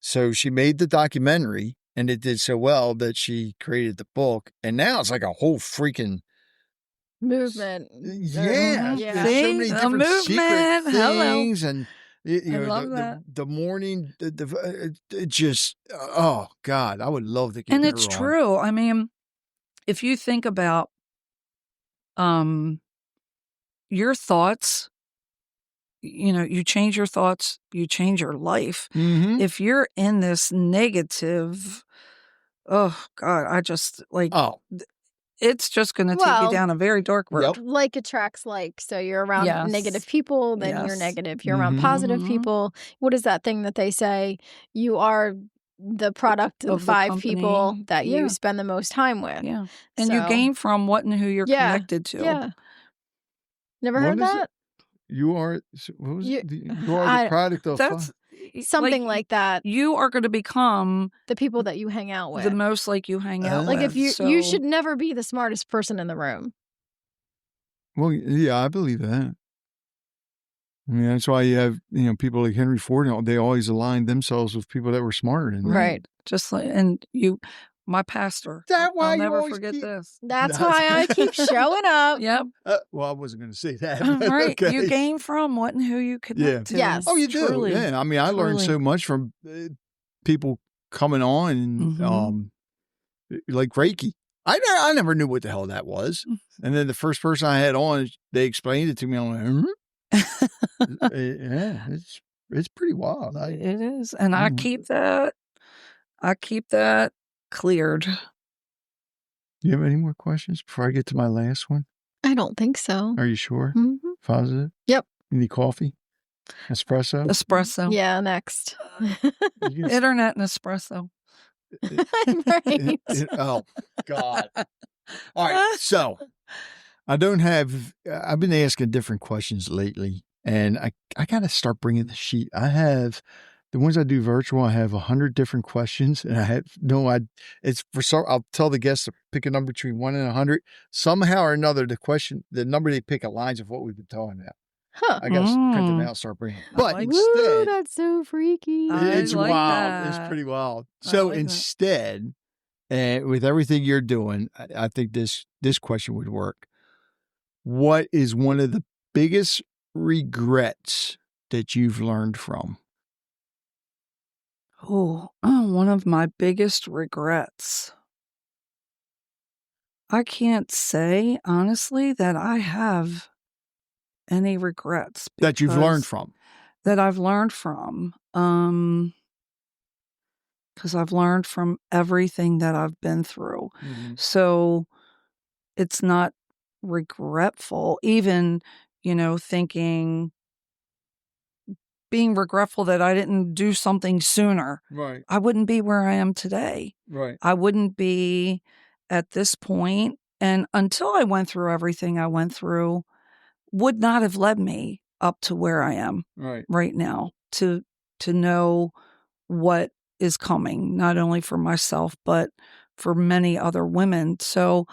So she made the documentary, and it did so well that she created the book, and now it's like a whole freaking movement. Yeah, Yeah. there's so many See? A different secret movement. Hello. things, and I love that. the morning, it just, oh God, I would love to get And her it's on. true. I mean, if you think about your thoughts, you change your thoughts, you change your life. If you're in this negative, oh God, I just like, it's just going to take you Well, down a very dark road. Yep. like attracts like. So you're around Yes. negative people, then you're Yes. negative. You're around positive Mhm. people. What is that thing that they say? You are the product of Of the the 5 company. people that Yeah. you spend the most time with. Yeah. And you So- gain from what and who you're Yeah, connected to. Yeah. Never What heard is it? that? You are, what was You- it? You are the I- product of That's Something like that. you are going to become The people that you hang out with. the most like you hang out Like with. if you should never be the smartest person in the room. Well, yeah, I believe that. I mean, that's why you have, people like Henry Ford, they always aligned themselves with people that were smarter than them. Right. Just like, my pastor. That why I'll you never always forget keep- this. That's No. why I keep showing up. Yep. Well, I wasn't going to say that. but Right. okay. You gain from what and who you connect to. Yes. Oh, you do. Truly. Yeah. I mean, I learned Truly. so much from people coming on and Mhm. like Reiki. I never knew what the hell that was. And then the first person I had on, they explained it to me. I'm like, yeah, it's pretty wild. It is. And I keep that cleared. Do you have any more questions before I get to my last one? I don't think so. Are you sure? Mhm. Positive? Yep. You need coffee? Espresso? Espresso. Yeah, next. You can- Internet and espresso. Right. Oh, God. All right. So I've been asking different questions lately, and I got to start bringing the sheet. I have the ones I do virtual. I have 100 different questions, and I have I'll tell the guests to pick a number between 1 and 100. Somehow or another, the number they pick aligns with what we've been talking about. Huh. I got to print them out and start bringing them. But like- Woo, instead, that's so freaky. it's like wild. that. It's pretty wild. I So like that. instead, with everything you're doing, I think this question would work. What is one of the biggest regrets that you've learned from? Oh, one of my biggest regrets. I can't say, honestly, that I have any regrets. That you've learned because- from? That I've learned from. Because I've learned from everything that I've been through. So it's not regretful, even, being regretful that I didn't do something sooner. Right, I wouldn't be where I am today. right. I wouldn't be at this point. And until I went through everything I went through, would not have led me up to where I am Right. right now to know what is coming, not only for myself, but for many other women. So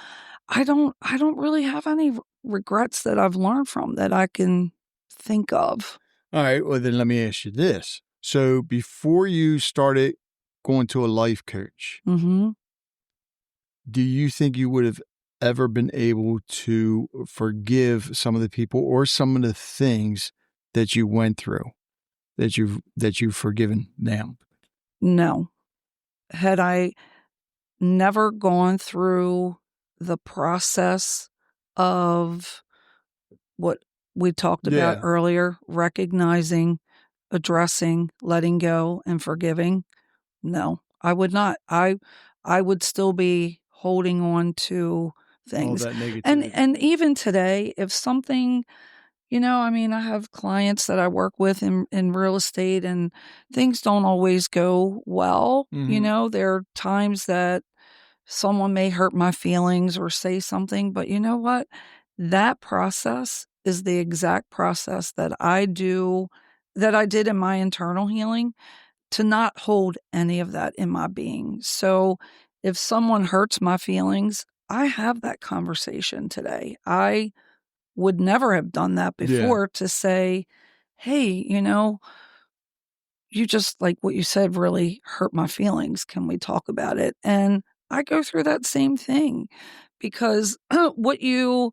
I don't really have any regrets that I've learned from that I can think of. All right. Well, then let me ask you this. So before you started going to a life coach, Mm-hmm. do you think you would have ever been able to forgive some of the people or some of the things that you went through that you've forgiven now? No. Had I never gone through the process of what we talked about Yeah. earlier, recognizing, addressing, letting go, and forgiving, no, I would not. I would still be holding on to things. All that negativity. And even today, if something, I have clients that I work with in real estate and things don't always go well. Mhm. There are times that someone may hurt my feelings or say something, but you know what? That process is the exact process that I did in my internal healing to not hold any of that in my being. So if someone hurts my feelings, I have that conversation today. I would never have done that before to say, hey, you just, like what you said, really hurt my feelings. Can we talk about it? And I go through that same thing because what you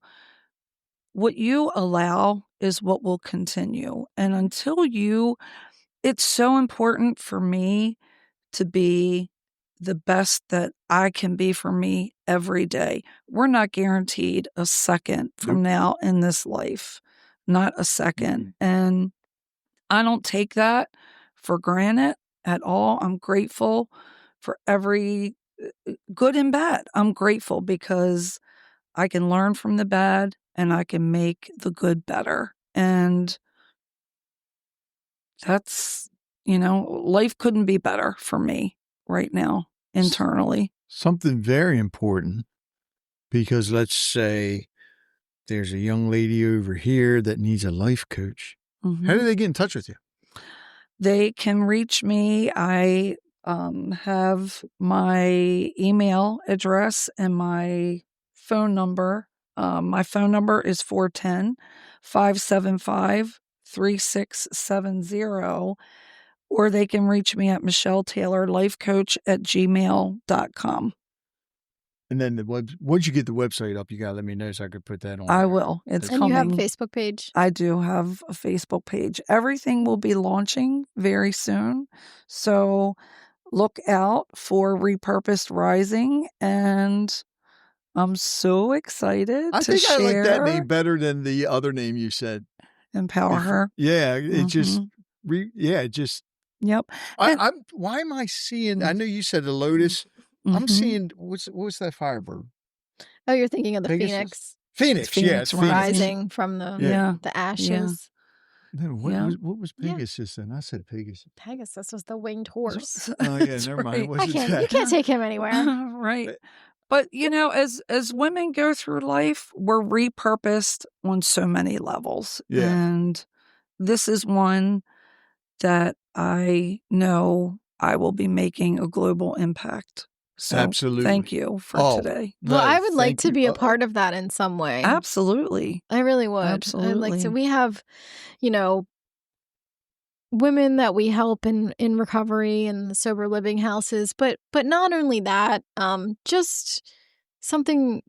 allow is what will continue. And it's so important for me to be the best that I can be for me every day. We're not guaranteed a second from now in this life, not a second. And I don't take that for granted at all. I'm grateful for every good and bad. I'm grateful because I can learn from the bad and I can make the good better. And that's, life couldn't be better for me right now internally. Something very important, because let's say there's a young lady over here that needs a life coach. Mhm. How do they get in touch with you? They can reach me. I have my email address and my phone number. My phone number is 410-575-3670, or they can reach me at michelletaylourlifecoach@gmail.com. And then once you get the website up, you got to let me know so I could put that on. I there. will. It's And coming. you have a Facebook page. I do have a Facebook page. Everything will be launching very soon. So look out for Repurposed Rising, and I'm so excited I to think I like that share. name better than the other name you said. Empower her. Yeah, it just, Mhm. just. Yep. And- Why am I seeing? I know you said the lotus. I'm Mhm. seeing what was that firebird? Oh, you're thinking of the Pegasus? phoenix Phoenix, yeah, it's Phoenix Phoenix. rising from the Yeah. the ashes. No, Yeah. what was Yeah. Pegasus then? I said Pegasus. Pegasus was the winged horse. Oh yeah, That's never mind. right. What's You can't take him anywhere. Right. But as women go through life, we're repurposed on so many levels. Yeah. And this is one that I know I will be making a global impact. So Absolutely. thank you for today. Well, I would like thank to you. be a part of that in some way. Absolutely. I really would. I'd like to. We have, women that we help in recovery and the sober living houses, but not only that, just something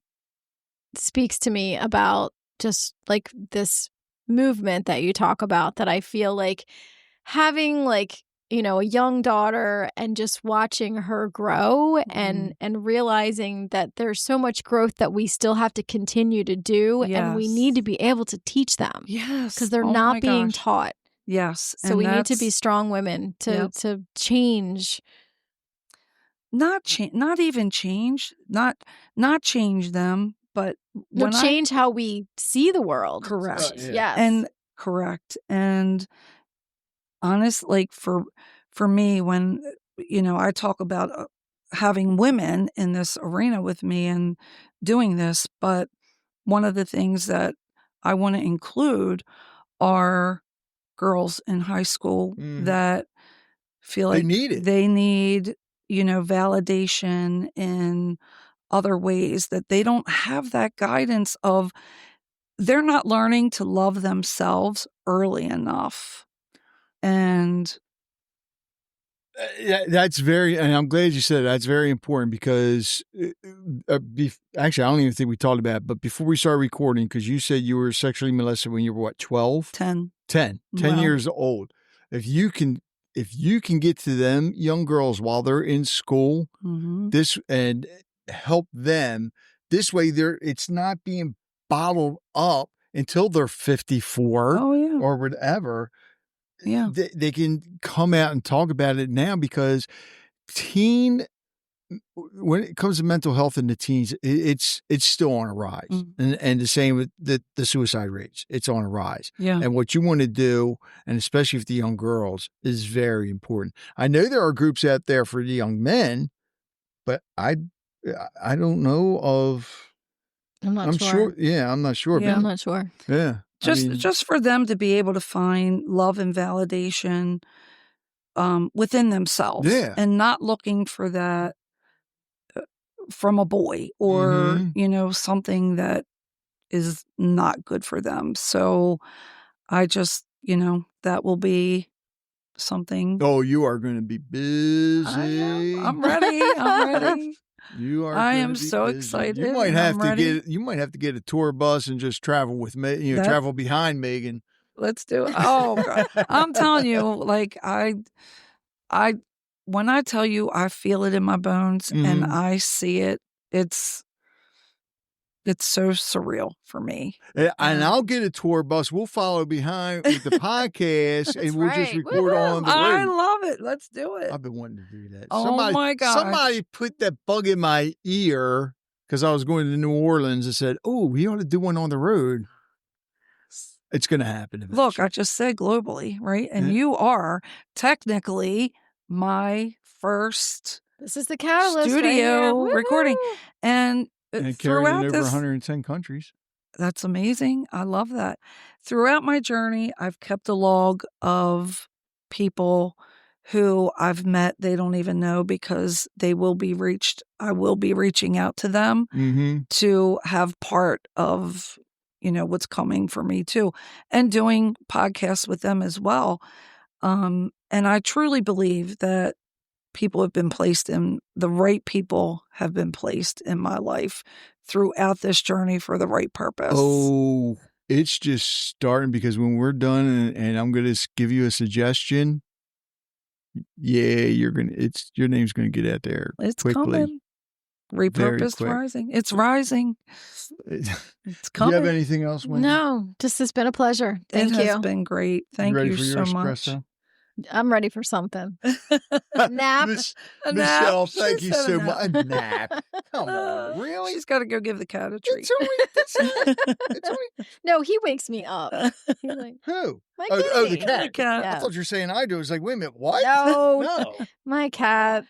speaks to me about just like this movement that you talk about, that I feel like having a young daughter and just watching her grow and realizing that there's so much growth that we still have to continue to do, and we need to be able to teach them. Yes. Because they're Oh not my being gosh. taught. Yes. So we need to be strong women to change. Not even change, not change them, but Change how we see the world. Correct. Yes. And correct. And honest, like for me, when I talk about having women in this arena with me and doing this, but one of the things that I want to include are girls in high school that feel like they need validation in other ways, that they don't have that guidance of, they're not learning to love themselves early enough. And that's and I'm glad you said that's very important, because actually, I don't even think we talked about it, but before we started recording, because you said you were sexually molested when you were what, 12? 10 10 years old. If you can get to them young girls while they're in school, this and help them this way, it's not being bottled up until they're 54 or whatever. Yeah. They can come out and talk about it now, because when it comes to mental health in the teens, it's still on a rise. And the same with the suicide rates, it's on a rise. Yeah. And what you want to do, and especially with the young girls, is very important. I know there are groups out there for the young men, but I don't know of. I'm sure. Yeah, I'm not sure. Yeah. I'm not sure. Yeah. Just for them to be able to find love and validation within themselves, and not looking for that from a boy or something that is not good for them. So I just that will be something. Oh, you are going to be busy. I'm ready. I'm ready. You are. I am so excited. You might have to get a tour bus and just travel with me. Travel behind Megan. Let's do it. Oh God. I'm telling you, like I when I tell you I feel it in my bones and I see it, it's so surreal for me. And I'll get a tour bus. We'll follow behind with the podcast, and we'll just record on the road. I love it. Let's do it. I've been wanting to do that. Oh my gosh. Somebody put that bug in my ear because I was going to New Orleans and said, oh, we ought to do one on the road. It's going to happen eventually. Look, I just said globally, right? And Yeah. you are technically my first This is the catalyst studio right recording. And and carried throughout it over this, 110 countries. that's amazing. I love that. Throughout my journey, I've kept a log of people who I've met they don't even know, because they will be reached. I will be reaching out to them Mm-hmm. to have part of, what's coming for me too, and doing podcasts with them as well. And I truly believe that the right people have been placed in my life throughout this journey for the right purpose. Oh, it's just starting, because when we're done and I'm going to give you a suggestion, yeah, your name's going to get out there It's quickly. coming. Repurposed quick. Rising. It's rising. It's Do you coming. have anything else, Wendy? No, this has been a pleasure. Thank It has you. been great. Thank ready you for so your much. espresso? I'm ready for something. Nap. A Michelle, nap. thank She you said so a nap. much. Nap. Come on, really? She's got to go give the cat a treat. It's only No, he wakes me up. He's like, who? my Oh, the kitty. cat. The cat. I Yeah. thought you were saying I do. It's like, wait a minute, what? No. No. My cat.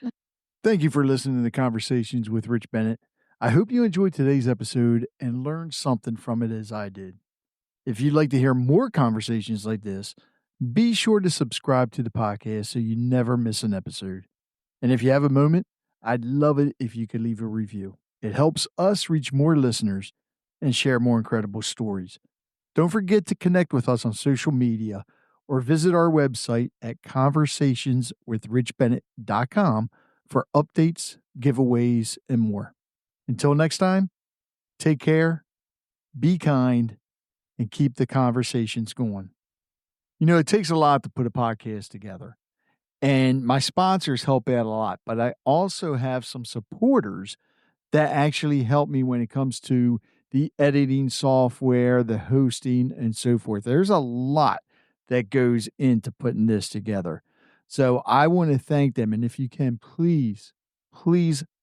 Thank you for listening to Conversations with Rich Bennett. I hope you enjoyed today's episode and learned something from it as I did. If you'd like to hear more conversations like this, be sure to subscribe to the podcast so you never miss an episode. And if you have a moment, I'd love it if you could leave a review. It helps us reach more listeners and share more incredible stories. Don't forget to connect with us on social media or visit our website at conversationswithrichbennett.com for updates, giveaways, and more. Until next time, take care, be kind, and keep the conversations going. It takes a lot to put a podcast together, and my sponsors help out a lot, but I also have some supporters that actually help me when it comes to the editing software, the hosting, and so forth. There's a lot that goes into putting this together. So I want to thank them. And if you can, please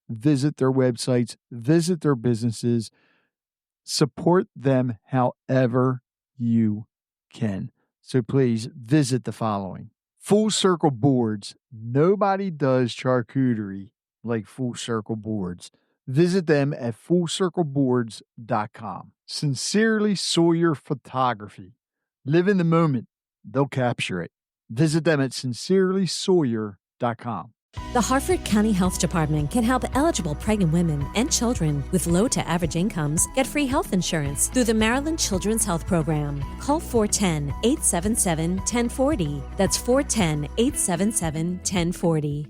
visit their websites, visit their businesses, support them however you can. So please visit the following. Full Circle Boards. Nobody does charcuterie like Full Circle Boards. Visit them at fullcircleboards.com. Sincerely Sawyer Photography. Live in the moment. They'll capture it. Visit them at sincerelysawyer.com. The Harford County Health Department can help eligible pregnant women and children with low to average incomes get free health insurance through the Maryland Children's Health Program. Call 410-877-1040. That's 410-877-1040.